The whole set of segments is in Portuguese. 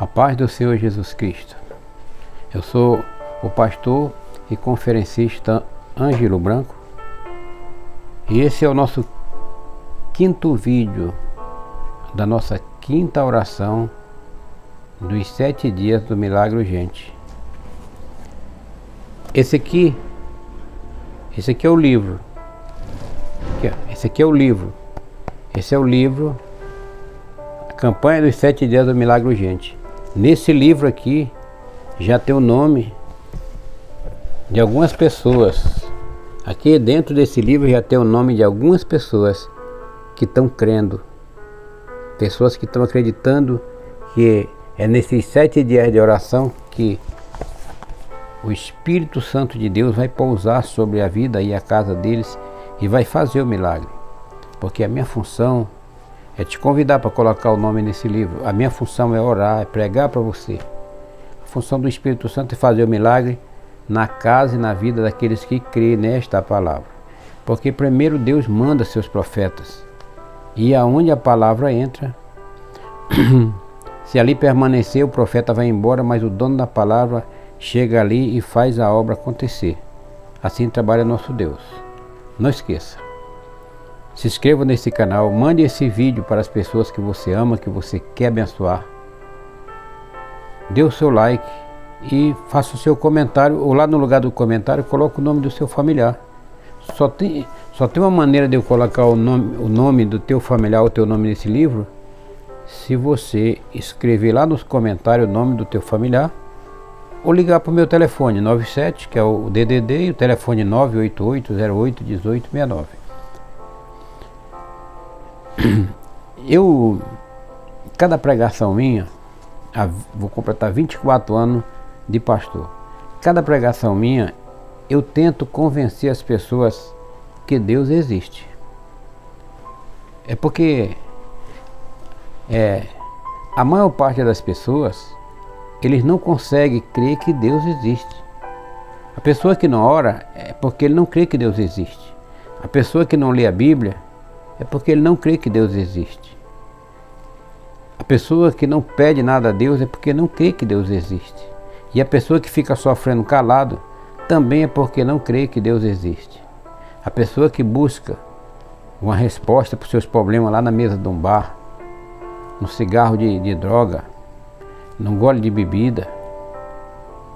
A paz do Senhor Jesus Cristo. Eu sou o pastor e conferencista Ângelo Branco e esse é o nosso quinto vídeo da nossa quinta oração dos 7 dias do milagre urgente. Esse aqui é o livro. Esse é o livro A Campanha dos 7 Dias do Milagre Urgente. Nesse livro aqui já tem o nome de algumas pessoas. Aqui dentro desse livro já tem o nome de algumas pessoas que estão crendo. Pessoas que estão acreditando que é nesses 7 dias de oração que o Espírito Santo de Deus vai pousar sobre a vida e a casa deles e vai fazer o milagre. Porque a minha função é te convidar para colocar o nome nesse livro. A minha função é orar, é pregar para você. A função do Espírito Santo é fazer o milagre na casa e na vida daqueles que creem nesta palavra. Porque primeiro Deus manda seus profetas. E aonde a palavra entra, se ali permanecer, o profeta vai embora, mas o dono da palavra chega ali e faz a obra acontecer. Assim trabalha nosso Deus. Não esqueça. Se inscreva nesse canal, mande esse vídeo para as pessoas que você ama, que você quer abençoar. Dê o seu like e faça o seu comentário, ou lá no lugar do comentário, coloque o nome do seu familiar. Só tem uma maneira de eu colocar o nome do teu familiar, o teu nome nesse livro, se você escrever lá nos comentários o nome do teu familiar, ou ligar para o meu telefone 97, que é o DDD, e o telefone 988081869. Cada pregação minha, vou completar 24 anos de pastor. Cada pregação minha, eu tento convencer as pessoas que Deus existe. É porque a maior parte das pessoas, eles não conseguem crer que Deus existe. A pessoa que não ora é porque ele não crê que Deus existe. A pessoa que não lê a Bíblia é porque ele não crê que Deus existe. A pessoa que não pede nada a Deus é porque não crê que Deus existe. E a pessoa que fica sofrendo calado também é porque não crê que Deus existe. A pessoa que busca uma resposta para os seus problemas lá na mesa de um bar, no cigarro de droga, num gole de bebida,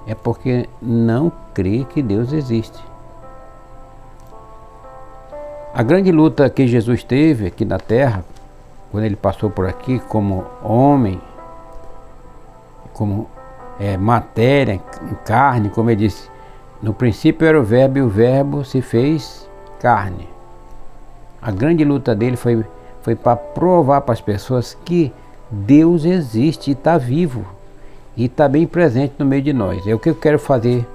é porque não crê que Deus existe. A grande luta que Jesus teve aqui na terra, quando ele passou por aqui como homem, como matéria, carne, como ele disse, no princípio era o verbo e o verbo se fez carne. A grande luta dele foi para provar para as pessoas que Deus existe e está vivo e está bem presente no meio de nós. É o que eu quero fazer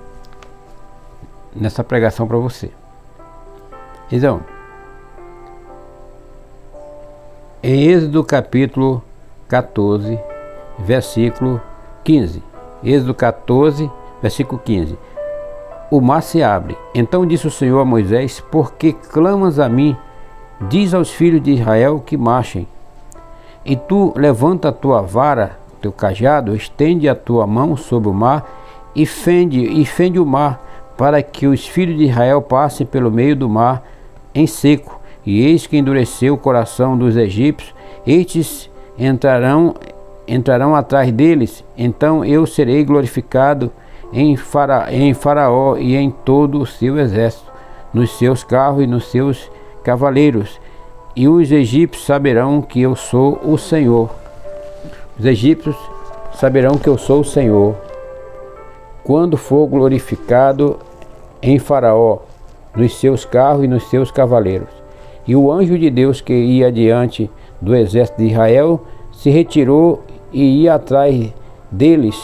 nessa pregação para você. Então, em Êxodo capítulo 14, versículo 15. Êxodo 14, versículo 15. O mar se abre. Então disse o Senhor a Moisés: por que clamas a mim? Diz aos filhos de Israel que marchem. E tu levanta a tua vara, teu cajado, estende a tua mão sobre o mar e fende o mar, para que os filhos de Israel passem pelo meio do mar em seco. E eis que endureceu o coração dos egípcios, estes entrarão atrás deles, então eu serei glorificado em Faraó e em todo o seu exército, nos seus carros e nos seus cavaleiros, e os egípcios saberão que eu sou o Senhor. Os egípcios saberão que eu sou o Senhor, quando for glorificado em Faraó, nos seus carros e nos seus cavaleiros. E o anjo de Deus que ia diante do exército de Israel se retirou e ia atrás deles.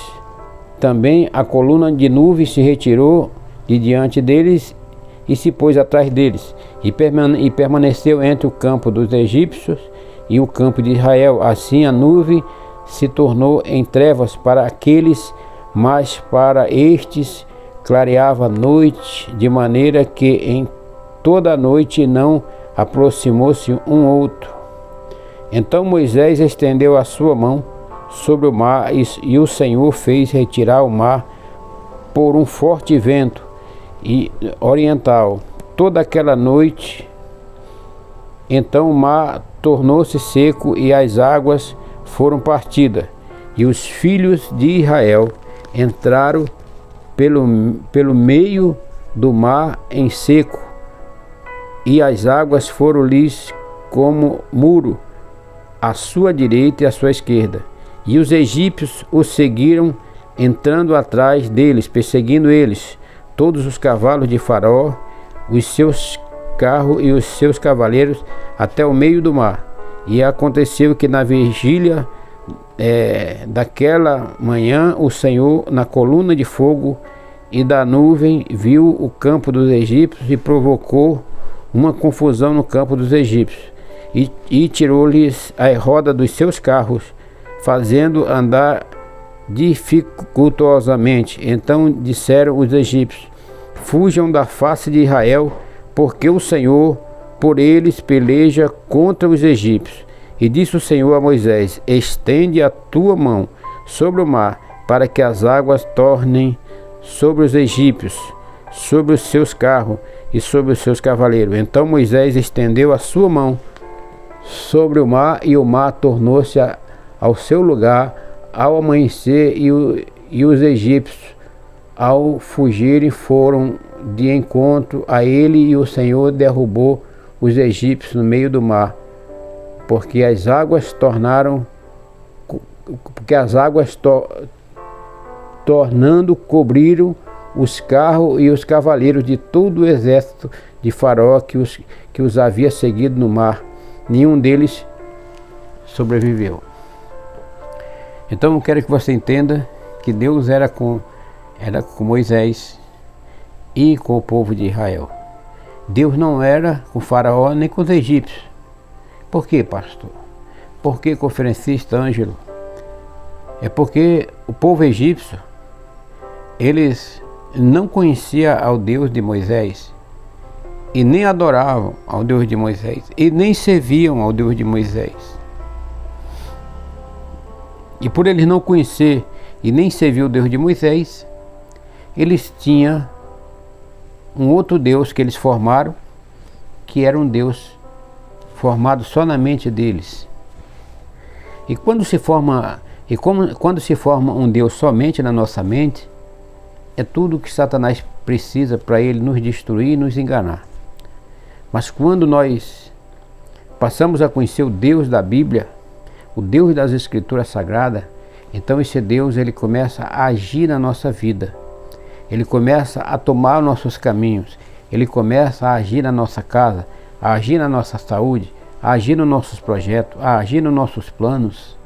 Também a coluna de nuvem se retirou de diante deles e se pôs atrás deles. E permaneceu entre o campo dos egípcios e o campo de Israel. Assim a nuvem se tornou em trevas para aqueles, mas para estes clareava a noite, de maneira que em toda a noite não aproximou-se um outro. Então Moisés estendeu a sua mão sobre o mar, e o Senhor fez retirar o mar por um forte vento oriental toda aquela noite. Então o mar tornou-se seco e as águas foram partidas, e os filhos de Israel entraram pelo meio do mar em seco, e as águas foram-lhes como muro à sua direita e à sua esquerda. E os egípcios os seguiram, entrando atrás deles, perseguindo eles, todos os cavalos de Faraó, os seus carros e os seus cavaleiros, até o meio do mar. E aconteceu que na vigília daquela manhã, o Senhor, na coluna de fogo e da nuvem, viu o campo dos egípcios e provocou uma confusão no campo dos egípcios, e tirou-lhes a roda dos seus carros, fazendo andar dificultosamente. Então disseram os egípcios: fujam da face de Israel, porque o Senhor por eles peleja contra os egípcios. E disse o Senhor a Moisés: estende a tua mão sobre o mar, para que as águas tornem sobre os egípcios, sobre os seus carros e sobre os seus cavaleiros. Então Moisés estendeu a sua mão sobre o mar, e o mar tornou-se ao seu lugar ao amanhecer, e os egípcios, ao fugirem, foram de encontro a ele, e o Senhor derrubou os egípcios no meio do mar, porque as águas tornando cobriram os carros e os cavaleiros de todo o exército de Faraó que os havia seguido no mar. Nenhum deles sobreviveu. Então eu quero que você entenda que Deus era com Moisés e com o povo de Israel. Deus não era com Faraó nem com os egípcios. Por quê, pastor? Por que, conferencista Ângelo? É porque o povo egípcio, eles não conheciam ao Deus de Moisés, e nem adoravam ao Deus de Moisés, e nem serviam ao Deus de Moisés. E por eles não conhecer e nem servir o Deus de Moisés, eles tinham um outro Deus que eles formaram, que era um Deus formado só na mente deles. E quando se forma um Deus somente na nossa mente, é tudo que Satanás precisa para ele nos destruir e nos enganar. Mas quando nós passamos a conhecer o Deus da Bíblia, o Deus das Escrituras Sagradas, então esse Deus, ele começa a agir na nossa vida. Ele começa a tomar nossos caminhos. Ele começa a agir na nossa casa, a agir na nossa saúde, a agir nos nossos projetos, a agir nos nossos planos.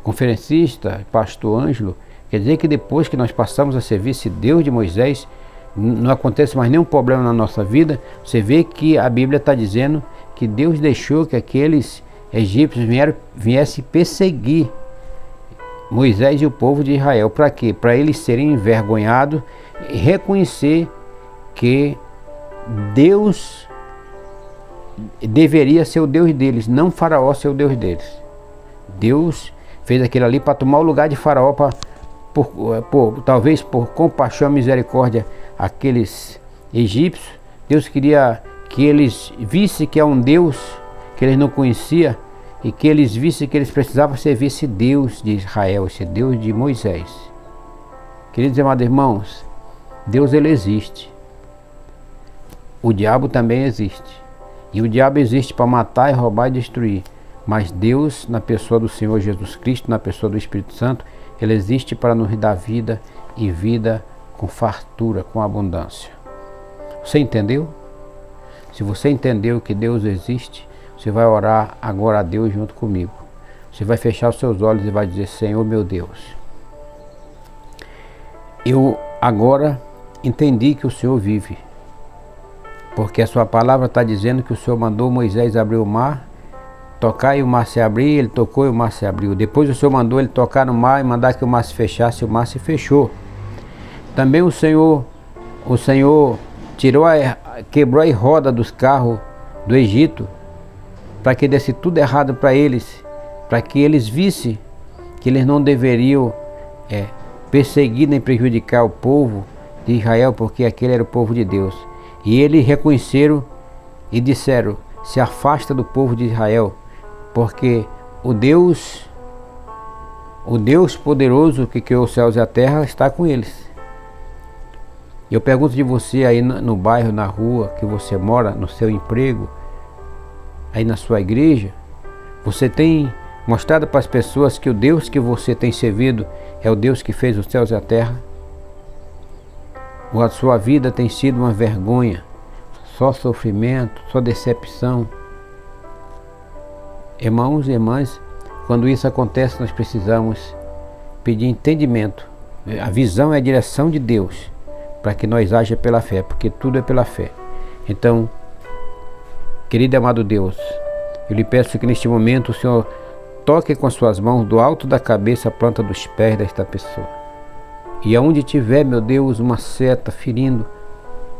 Conferencista, pastor Ângelo, quer dizer que depois que nós passamos a servir esse Deus de Moisés, não acontece mais nenhum problema na nossa vida. Você vê que a Bíblia está dizendo que Deus deixou que aqueles egípcios viessem perseguir Moisés e o povo de Israel. Para quê? Para eles serem envergonhados e reconhecer que Deus deveria ser o Deus deles, não Faraó ser o Deus deles. Deus fez aquilo ali para tomar o lugar de Faraó, talvez por compaixão e misericórdia aqueles egípcios. Deus queria que eles vissem que é um Deus que eles não conheciam, e que eles vissem que eles precisavam servir esse Deus de Israel, esse Deus de Moisés. Queridos e amados irmãos, Deus, ele existe. O diabo também existe. E o diabo existe para matar, e roubar e destruir. Mas Deus, na pessoa do Senhor Jesus Cristo, na pessoa do Espírito Santo, ele existe para nos dar vida, e vida com fartura, com abundância. Você entendeu? Se você entendeu que Deus existe, você vai orar agora a Deus junto comigo. Você vai fechar os seus olhos e vai dizer: Senhor meu Deus, eu agora entendi que o Senhor vive, porque a sua palavra está dizendo que o Senhor mandou Moisés abrir o mar, tocar e o mar se abrir. Ele tocou e o mar se abriu. Depois o Senhor mandou ele tocar no mar e mandar que o mar se fechasse, e o mar se fechou. Também o Senhor quebrou a roda dos carros do Egito, para que desse tudo errado para eles, para que eles vissem que eles não deveriam perseguir nem prejudicar o povo de Israel, porque aquele era o povo de Deus. E eles reconheceram e disseram: se afasta do povo de Israel, porque o Deus poderoso que criou os céus e a terra está com eles. Eu pergunto de você aí no bairro, na rua que você mora, no seu emprego, aí na sua igreja, você tem mostrado para as pessoas que o Deus que você tem servido é o Deus que fez os céus e a terra? Ou a sua vida tem sido uma vergonha, só sofrimento, só decepção? Irmãos e irmãs, quando isso acontece, nós precisamos pedir entendimento. A visão é a direção de Deus, para que nós haja pela fé, porque tudo é pela fé. Então, querido e amado Deus, eu lhe peço que neste momento o Senhor toque com as suas mãos do alto da cabeça a planta dos pés desta pessoa. E aonde tiver, meu Deus, uma seta ferindo,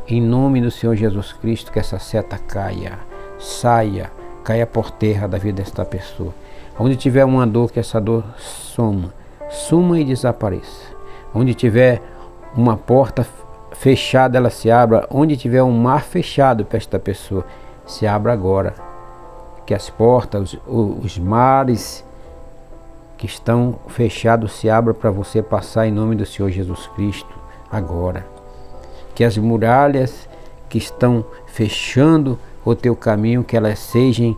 em nome do Senhor Jesus Cristo, que essa seta caia, caia por terra da vida desta pessoa. Onde tiver uma dor, que essa dor suma e desapareça. Onde tiver uma porta fechada, ela se abra. Onde tiver um mar fechado para esta pessoa, se abra agora. Que as portas, os mares que estão fechados se abram para você passar em nome do Senhor Jesus Cristo agora. Que as muralhas que estão fechando o teu caminho, que elas sejam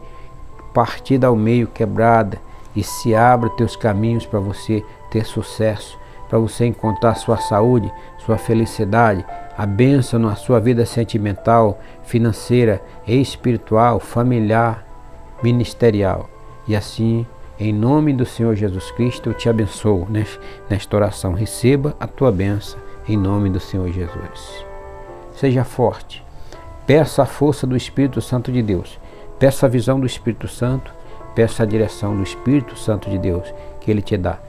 partida ao meio, quebrada, e se abra teus caminhos para você ter sucesso, para você encontrar sua saúde, sua felicidade, a bênção na sua vida sentimental, financeira, espiritual, familiar, ministerial. E assim, em nome do Senhor Jesus Cristo, eu te abençoo nesta oração. Receba a tua bênção em nome do Senhor Jesus. Seja forte, peça a força do Espírito Santo de Deus, peça a visão do Espírito Santo, peça a direção do Espírito Santo de Deus, que Ele te dá.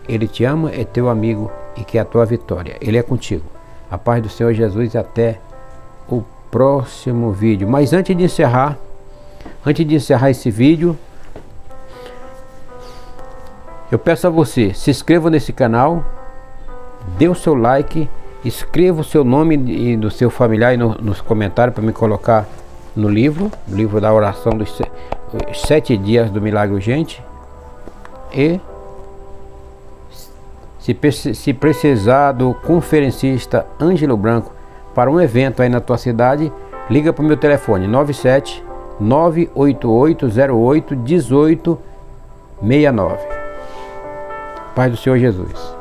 Ele te ama, é teu amigo e quer a tua vitória. Ele é contigo. A paz do Senhor Jesus, até o próximo vídeo. Mas antes de encerrar esse vídeo, eu peço a você, se inscreva nesse canal, dê o seu like, escreva o seu nome e do seu familiar aí nos comentários para me colocar no livro da oração dos 7 dias do milagre urgente. E se precisar do conferencista Ângelo Branco para um evento aí na tua cidade, liga para o meu telefone 97 988 08 18 69. Paz do Senhor Jesus.